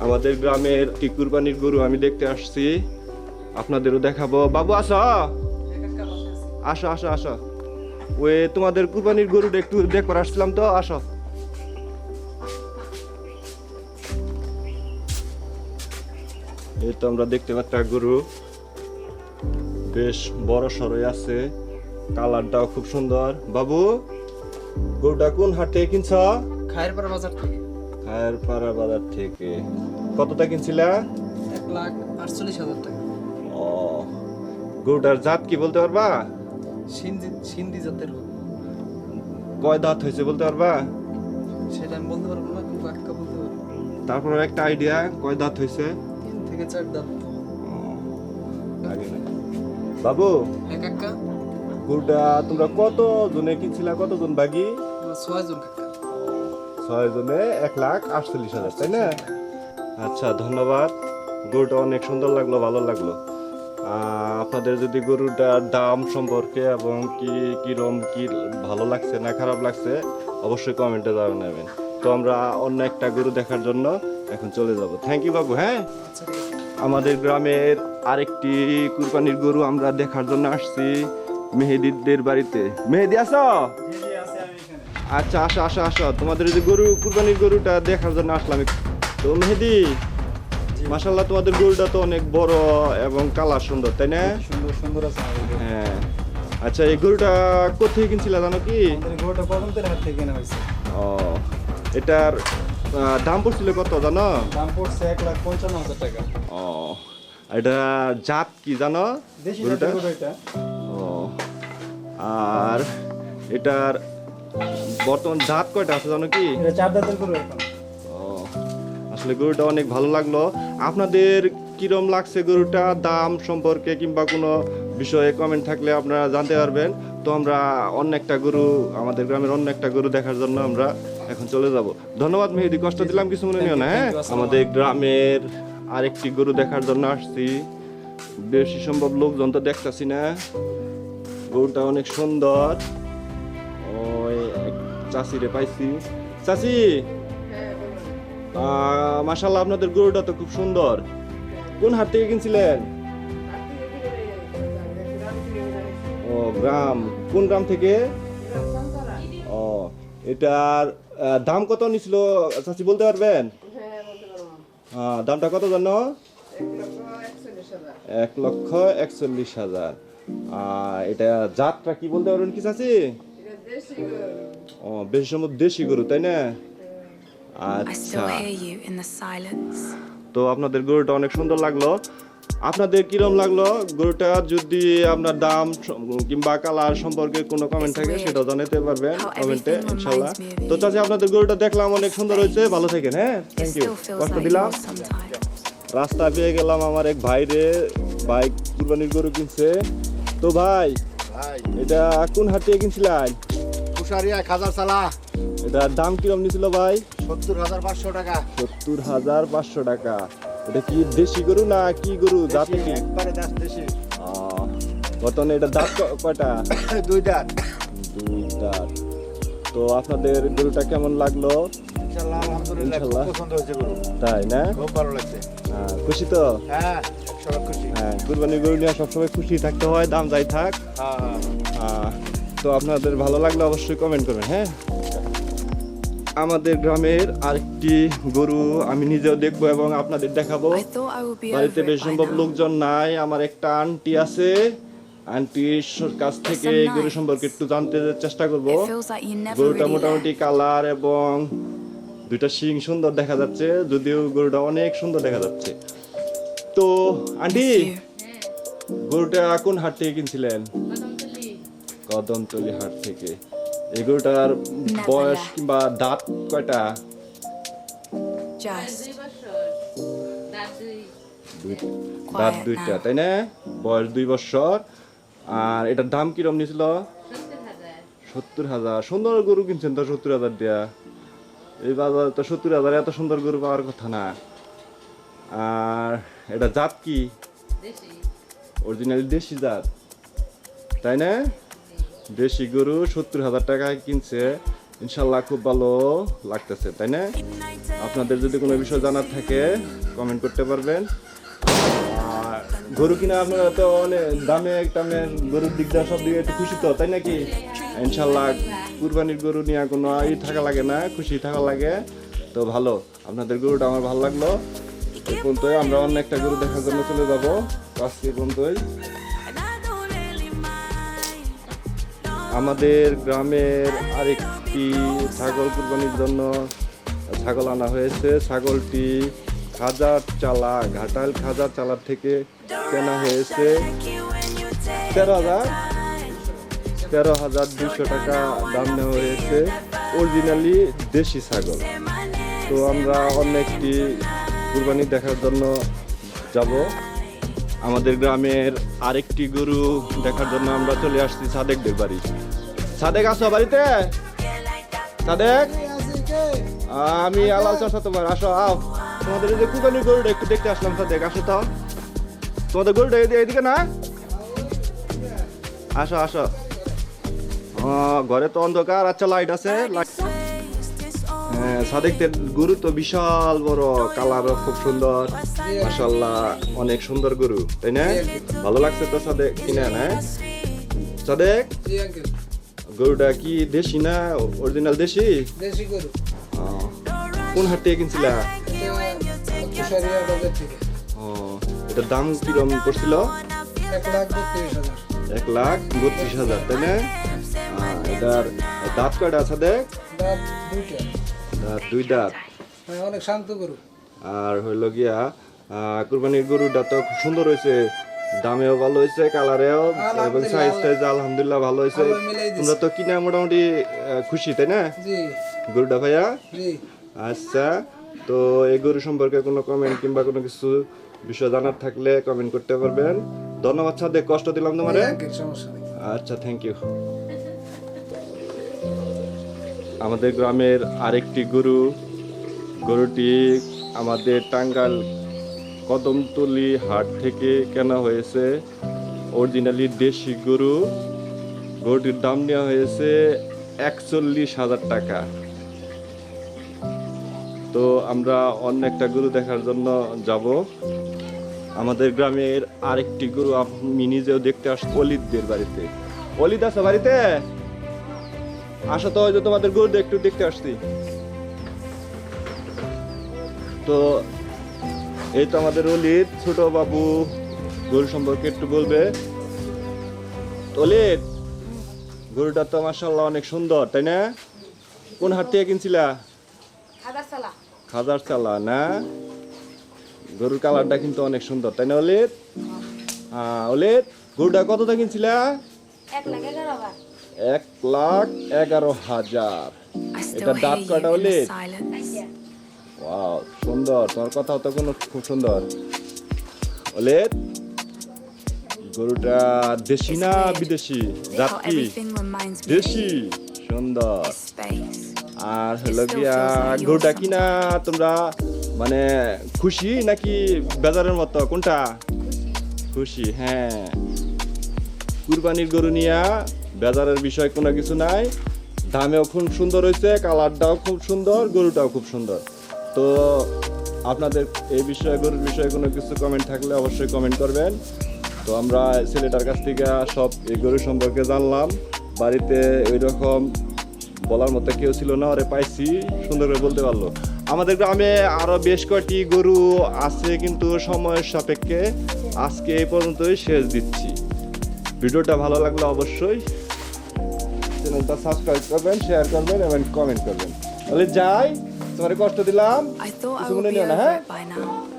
আমাদের গ্রামের কি কুরবানির গরু আমি দেখতে আসছি, আপনাদেরও দেখাবো। বাবু আসো আসো আসো আসো, ওই তোমাদের কুরবানির গরুটা একটু দেখবার আসছিলাম তো, আসো। এই তো আমরা দেখতে পাচ্ছি গরু বেশ বড় সরই আছে, কালারটাও খুব সুন্দর। বাবু, গরুটা কোন হাট থেকে কিনছ? খায়েরপাড়া বাজার থেকে। খায়েরপাড়া বাজার থেকে। কতটা কিনছিলা? 1,48,000 টাকা। ও, গরুটার জাত কি বলতে পারবা? সিন্ধি জাতের। কয় দাঁত হয়েছে বলতে পারবা? সেটা আমি বলতে পারবো না, কিন্তু কাকা বলতে পারবো। তারপর একটা আইডিয়া, কয় দাঁত হয়েছে? 3 থেকে 4 দাঁত। আগে না। বাবু, কাকা গরুটা তোমরা কত জনে কিনছিলা, কতজন বাগি? আমরা 6 জন কাকা। 6 জনে 1,48,000, তাই না? আচ্ছা, ধন্যবাদ। গরুটা অনেক সুন্দর লাগলো, ভালো লাগলো। আপনাদের যদি গরুটার দাম সম্পর্কে এবং কিরম কি ভালো লাগছে না খারাপ লাগছে অবশ্যই কমেন্টে জানাবেন। তো আমরা অন্য একটা গরু দেখার জন্য এখন চলে যাব। থ্যাংক ইউ বাবু। হ্যাঁ, আচ্ছা, ঠিক আছে। আমাদের গ্রামের আরেকটি কুরবানির গরু আমরা দেখার জন্য আসছি মেহেদিদের বাড়িতে। মেহেদি আসো? আচ্ছা, আসো আসো আসো, তোমাদের যে গরু কুরবানির গরুটা দেখার জন্য আসলাম। তো মেহেদি, মাশাআল্লাহ তোমাদের গরুটা তো অনেক বড় এবং কালার সুন্দর, তাই না? সুন্দর সুন্দর আছে আমাদের গরু। হ্যাঁ। আচ্ছা, এই গরুটা কোথায় কিনছিলা জানো কি? আমাদের গরুটা কদমতের হাট থেকে কেনা হয়েছে। ও, এটার দাম পড়ছিল কত জানো? দাম পড়ছে 1,55,000 টাকা। ও, এটা জাত কি জানো দেশি গরুটা? জাতের গরু এটা। ও, আর এটার বর্তমান জাত কয়টা আছে জানো কি? এটা 4 দাঁতের গরু এখন। ও, আসলে গরুটা অনেক ভালো লাগলো। আপনাদের কিরম লাগছে গরুটা, দাম সম্পর্কে কিংবা কোনো বিষয়ে কমেন্ট থাকলে আপনারা জানতে পারবেন। তো আমরা অন্য একটা গরু, আমাদের গ্রামের অন্য একটা গরু দেখার জন্য আমরা এখন চলে যাব। ধন্যবাদ মেহেদি, কষ্ট দিলাম, কিছু মনে নিও না। হ্যাঁ, আমাদের গ্রামের আরেকটি গরু দেখার জন্য আসছি, বেশি সম্ভব লোকজন তো দেখতাছি না। গরুটা অনেক সুন্দর। ওই চাষিরে পাইছি। চাষি, মাশাআল্লাহ আপনাদের গরুটা তো খুব সুন্দর। কোন হাট থেকে কিনছিলেন? ও, গ্রাম, কোন গ্রাম থেকে? ও, এটার দাম কত নিছিল চাচি বলতে পারবেন? দামটা কত জানো? 1,41,000। এটা জাতটা কি বলতে পারবেন কি চাচি? ও, বেশি সম্ভব দেশি গরু, তাই না? আচ্ছা, তো আপনাদের গরুটা অনেক সুন্দর লাগলো। আপনাদের কিরম লাগলো গরুটা? যদি আপনার দাম কিংবা কালার সম্পর্কে কোনো কমেন্ট থাকে সেটাও জানাতে পারবেন কমেন্টে, ইনশাল্লাহ। তো চাচি, আপনাদের গরুটা দেখলাম অনেক সুন্দর হয়েছে, ভালো থাকেন। হ্যাঁ, থ্যাংক ইউ, কষ্ট দিলাম। রাস্তা পেয়ে গেলাম আমার এক ভাইরে, ভাই কুরবানির গরু কিনছে। তো ভাই, এটা কোন হাট থেকে কিনছিলেন? কুশারিয়া খাজার সালা। এটার দাম কিরম নিছিল ভাই? 70,500 টাকা। 70,500 টাকা। এটা কি দেশি গরু না কি গরু, জাতে কি? একবারে দেশি। বর্তমানে এটা দাঁত কয়টা? 2 দাঁত। 2 দাঁত। তো আপনাদের গরুটা কেমন লাগলো? ইনশাআল্লাহ, আলহামদুলিল্লাহ, খুব ইনশাআল্লাহ। পছন্দ হয়েছে গরু। তাই না? খুব ভালো লাগছে। খুশি তো? হ্যাঁ, সবাই খুশি। হ্যাঁ, কুরবানির গরু নিয়ে সবসময় খুশি থাকতে হয়, দাম যাই থাক। তো আপনাদের ভালো লাগলে অবশ্যই কমেন্ট করবেন। হ্যাঁ, আমাদের গ্রামের আরেকটি গরু আমি নিজেও দেখবো এবং আপনাদের দেখাবো। বাড়িতে বেশি সম্ভব লোকজন নাই, আমার একটা আন্টি আছে, আন্টির কাছ থেকে এই গরু সম্পর্কে একটু জানতে চেষ্টা করব। গরুটা মোটামুটি কালার এবং দুইটা শিং সুন্দর দেখা যাচ্ছে, যদিও গরুটা অনেক সুন্দর দেখা যাচ্ছে। তো আন্টি, গরুটা কোন হাট থেকে কিনছিলেন? কদমতলি হাট থেকে। এই গরুটার বয়স কিংবা দাঁত কয়টা? দাঁত 2টা, তাই না? বয়স 2 বছর। আর এটার দাম কিরম নিছিল? 70,000। সুন্দর গরু কিনছেন তো 70,000 দিয়া। এই বাজারে তো 70,000 এত সুন্দর গরু পাওয়ার কথা না। আর এটা জাত কি? অরিজিনালি দেশি জাত, তাই না? দেশি গরু 70,000 টাকায় কিনছে। ইনশাল্লাহ খুব ভালো লাগতেছে, তাই না? আপনাদের যদি কোনো বিষয় জানার থাকে কমেন্ট করতে পারবেন। আর গরু কিনা আপনারা তো অনেক দামে গরুর দিক দিয়ে সব দিকে একটু খুশি তো, তাই নাকি? ইনশাল্লাহ কুরবানির গরু নিয়ে কোনো থাকা লাগে না, খুশি থাকা লাগে। তো ভালো, আপনাদের গরুটা আমার ভালো লাগলো। এই পর্যন্তই, আমরা অন্য একটা গরু দেখার জন্য চলে যাবো। আজকে এই পর্যন্তই। আমাদের গ্রামের আরেকটি ছাগল কুরবানির জন্য ছাগল আনা হয়েছে। ছাগলটি ঘাটাল খাজার চালার থেকে কেনা হয়েছে 13,200 টাকা দাম নেওয়া হয়েছে। অরিজিনালি দেশি ছাগল। তো আমরা অন্য একটি কুরবানি দেখার জন্য যাব। আমাদের গ্রামের আরেকটি গরু দেখার জন্য আমরা চলে আসছি সাদেকদের বাড়ি। সাদেক আসো বাড়িতে? সাদেক, আমি আলাল চাষা তোমার, আসো আও। তোমাদের এই যে কুরবানির গরুটা একটু দেখতে আসলাম। সাদেক আসো তো, তোমাদের গরুটা এদিকে না? আসো আসো। ঘরে তো অন্ধকার, আচ্ছা লাইট আছে। হ্যাঁ, সাদেকদের গরু তো বিশাল বড়, কালারও খুব সুন্দর, মাশাআল্লাহ অনেক সুন্দর গরু, তাই না? ভালো লাগছে তো সাদেক কিনে? হ্যাঁ সাদেক, জি আঙ্কেল। গরুটা কি দেশি না অরিজিনাল দেশি? দেশি গরু। কোন হাট থেকে কিনছিলা? কুশারিয়া বাজার থেকে। এটার দাম কিরম পড়ছিল? 1,32,000। 1,32,000, তাই না? এটার দাঁত কয়টা আছে দেখ? দাঁত দুইটা। দাঁত 2 দাঁত। হ্যাঁ, অনেক শান্ত গরু। আর হইল গিয়া কুরবানির গরুটা তো খুব সুন্দর হয়েছে, দামেও ভালো হয়েছে, কালারেও এবং সাইজটা আলহামদুলিল্লাহ ভালো হয়েছে। ভালো মিলাই দিছে। তোমরা তো কিনা মোটামুটি খুশি, তাই না জি গরুটা ভাইয়া? জি। আচ্ছা, তো এই গরু সম্পর্কে কোনো কমেন্ট কিংবা কোনো কিছু বিষয় জানার থাকলে কমেন্ট করতে পারবেন। ধন্যবাদ সাদেক, কষ্ট দিলাম তোমারে। আঙ্কেল, সমস্যা নেই। আচ্ছা, থ্যাংক ইউ। আমাদের গ্রামের আরেকটি গরুটি আমাদের টাঙ্গাইল কদমতলী হাট থেকে কেনা হয়েছে। অরিজিনালি দেশি গরুটির দাম নেওয়া হয়েছে 41,000 টাকা। তো আমরা অন্য একটা গরু দেখার জন্য যাব। আমাদের গ্রামের আরেকটি গরু আমি নিজেও দেখতে আসছি অলিদদের বাড়িতে। অলিদ আছে বাড়িতে? আসো তো, ওই যে তোমাদের গরু একটু দেখতে আসছি। তো এই তো আমাদের অলিদ, ছোট বাবু গরু সম্পর্কে একটু বলবে। অলিদ, গরুটা তো মাশাআল্লাহ অনেক সুন্দর, তাই না? কোন হাট থেকে কিনছিলা? খাজার চালা না? গরুর কালারটা কিন্তু অনেক সুন্দর, তাই না অলিদ? অলিদ, গরুটা কত দিয়ে কিনছিলা? 1,11,000। এটা দাঁত কয়টা অলিদ? ওয়াও, সুন্দর, তোমার কথা তো খুব সুন্দর। অলিদ, গরুটা দেশি না বিদেশি? জাত কি? দেশি, সুন্দর। আর হলো গিয়া গরুটা কিনা তোমরা মানে খুশি নাকি বেজারের মতো? কোনটা খুশি? হ্যাঁ, কুরবানির গরু নিয়া বেজারের বিষয় কোনো কিছু নাই। দামেও খুব সুন্দর হয়েছে, কালারটাও খুব সুন্দর, গরুটাও খুব সুন্দর। তো আপনাদের এই বিষয়ে, গরুর বিষয়ে কোনো কিছু কমেন্ট থাকলে অবশ্যই কমেন্ট করবেন। তো আমরা ছেলেটার কাছ থেকে সব এই গরু সম্পর্কে জানলাম। বাড়িতে ওই রকম বলার মতো কেউ ছিল না, ওরে পাইছি, সুন্দর করে বলতে পারলো। আমাদের গ্রামে আরো বেশ কয়েকটি গরু আছে, কিন্তু সময়ের সাপেক্ষে আজকে এই পর্যন্তই শেষ দিচ্ছি। ভিডিওটা ভালো লাগলে অবশ্যই চ্যানেলটা সাবস্ক্রাইব করবেন, শেয়ার করবেন এবং কমেন্ট করবেন। তাহলে যাই, তোমার কষ্ট দিলাম, I thought I কিছু would মনে be নিও না, over হ্যাঁ? it by now.